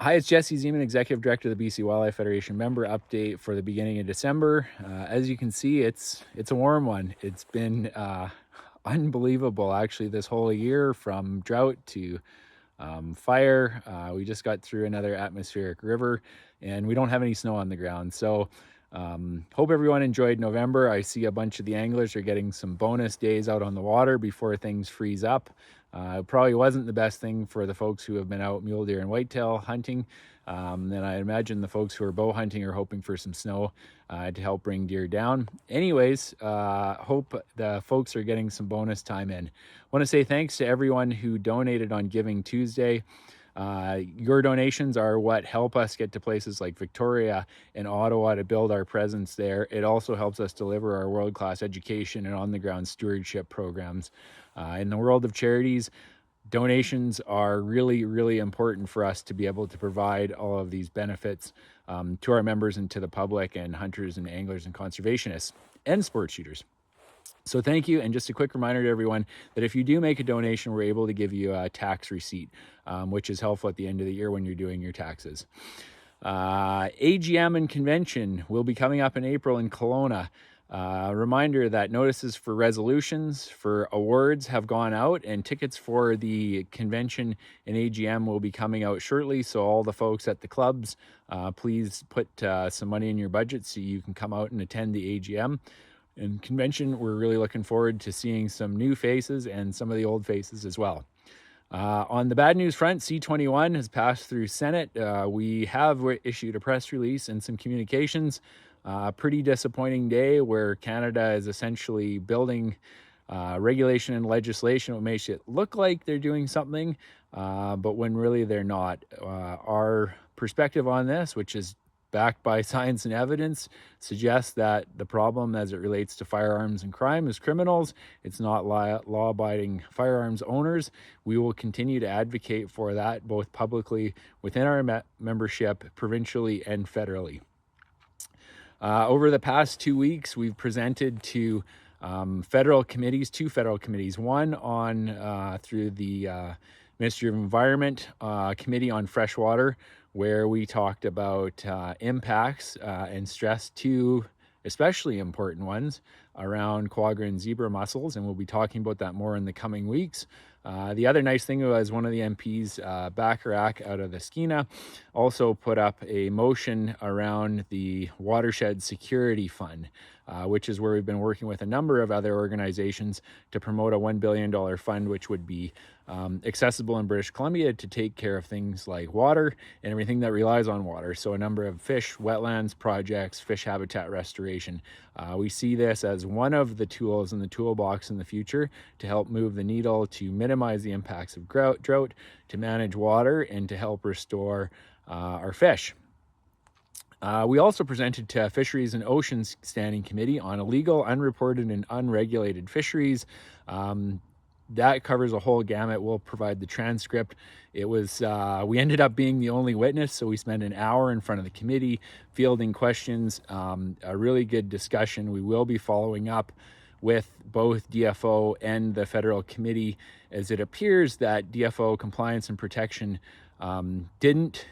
Hi, it's Jesse Zeman, Executive Director of the BC Wildlife Federation. Member update for the beginning of December. As you can see, it's a warm one. It's been unbelievable, actually, this whole year, from drought to fire. We just got through another atmospheric river, and we don't have any snow on the ground. So hope everyone enjoyed November. I see a bunch of the anglers are getting some bonus days out on the water before things freeze up. It probably wasn't the best thing for the folks who have been out mule deer and whitetail hunting. And I imagine the folks who are bow hunting are hoping for some snow to help bring deer down. Anyways, hope the folks are getting some bonus time in. Want to say thanks to everyone who donated on Giving Tuesday. Your donations are what help us get to places like Victoria and Ottawa to build our presence there. It also helps us deliver our world-class education and on-the-ground stewardship programs. In the world of charities, donations are really, really important for us to be able to provide all of these benefits to our members and to the public and hunters and anglers and conservationists and sport shooters. So thank you. And just a quick reminder to everyone that if you do make a donation, we're able to give you a tax receipt, which is helpful at the end of the year when you're doing your taxes. AGM Convention will be coming up in April in Kelowna. Reminder that notices for resolutions for awards have gone out, and tickets for the convention and AGM will be coming out shortly. So all the folks at the clubs, please put some money in your budget so you can come out and attend the AGM and convention. We're really looking forward to seeing some new faces and some of the old faces as well. On the bad news front, C21 has passed through Senate. We have issued a press release and some communications. Pretty disappointing day where Canada is essentially building regulation and legislation that makes it look like they're doing something, but when really they're not. Our perspective on this, which is backed by science and evidence, suggests that the problem as it relates to firearms and crime is criminals. It's not law-abiding firearms owners. We will continue to advocate for that both publicly within our membership, provincially and federally. Over the past 2 weeks, we've presented to federal committees, two federal committees, one on through the Ministry of Environment Committee on Freshwater, where we talked about impacts and stress two especially important ones around quagga and zebra mussels, and we'll be talking about that more in the coming weeks. The other nice thing was one of the MPs, Bacharach out of the Skeena, also put up a motion around the Watershed Security Fund, which is where we've been working with a number of other organizations to promote a $1 billion fund, which would be accessible in British Columbia to take care of things like water and everything that relies on water. So a number of fish, wetlands projects, fish habitat restoration. We see this as one of the tools in the toolbox in the future to help move the needle to minimize the impacts of drought, to manage water, and to help restore our fish. We also presented to Fisheries and Oceans Standing Committee on illegal, unreported, and unregulated fisheries. That covers a whole gamut. We'll provide the transcript. It was, we ended up being the only witness, so we spent an hour in front of the committee fielding questions, a really good discussion. We will be following up with both DFO and the federal committee, as it appears that DFO compliance and protection didn't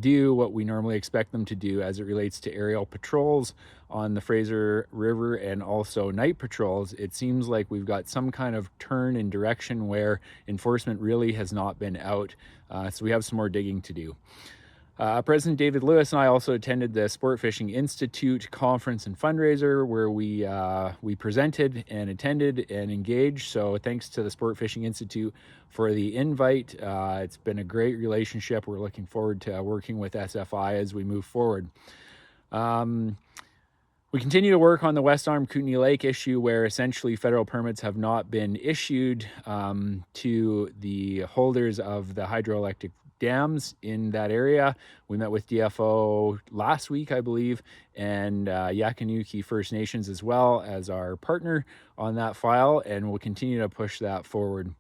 do what we normally expect them to do as it relates to aerial patrols on the Fraser River and also night patrols. It seems like we've got some kind of turn in direction where enforcement really has not been out. So we have some more digging to do. President David Lewis and I also attended the Sportfishing Institute conference and fundraiser where we presented and attended and engaged. So thanks to the Sportfishing Institute for the invite. It's been a great relationship. We're looking forward to working with SFI as we move forward. We continue to work on the West Arm Kootenay Lake issue, where essentially federal permits have not been issued to the holders of the hydroelectric dams in that area. We met with DFO last week, I believe, and Yakanuki First Nations as well as our partner on that file, and we'll continue to push that forward.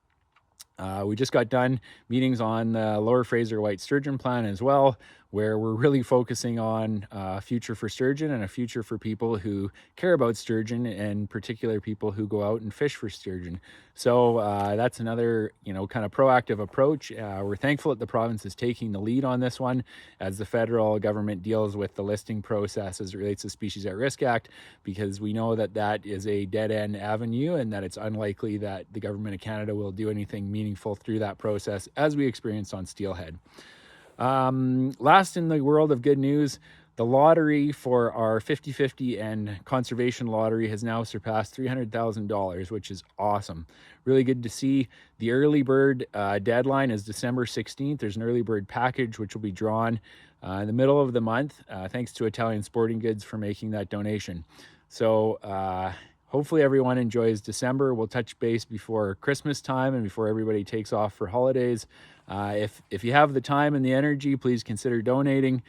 We just got done meetings on the Lower Fraser White Sturgeon plan as well, where we're really focusing on a future for sturgeon and a future for people who care about sturgeon, and particular people who go out and fish for sturgeon. So that's another, kind of proactive approach. We're thankful that the province is taking the lead on this one as the federal government deals with the listing process as it relates to Species at Risk Act, because we know that that is a dead-end avenue and that it's unlikely that the government of Canada will do anything meaningful through that process, as we experienced on steelhead. Last in the world of good news, the lottery for our 50/50 and conservation lottery has now surpassed $300,000, which is awesome. Really good to see. The early bird deadline is December 16th. There's an early bird package which will be drawn in the middle of the month. Thanks to Italian Sporting Goods for making that donation. So hopefully everyone enjoys December. We'll touch base before Christmas time and before everybody takes off for holidays. If you have the time and the energy, please consider donating.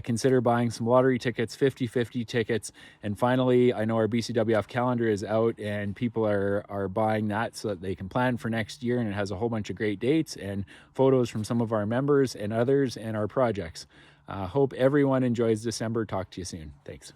Consider buying some lottery tickets, 50/50 tickets. And finally, I know our BCWF calendar is out and people are buying that so that they can plan for next year. And it has a whole bunch of great dates and photos from some of our members and others and our projects. Hope everyone enjoys December. Talk to you soon. Thanks.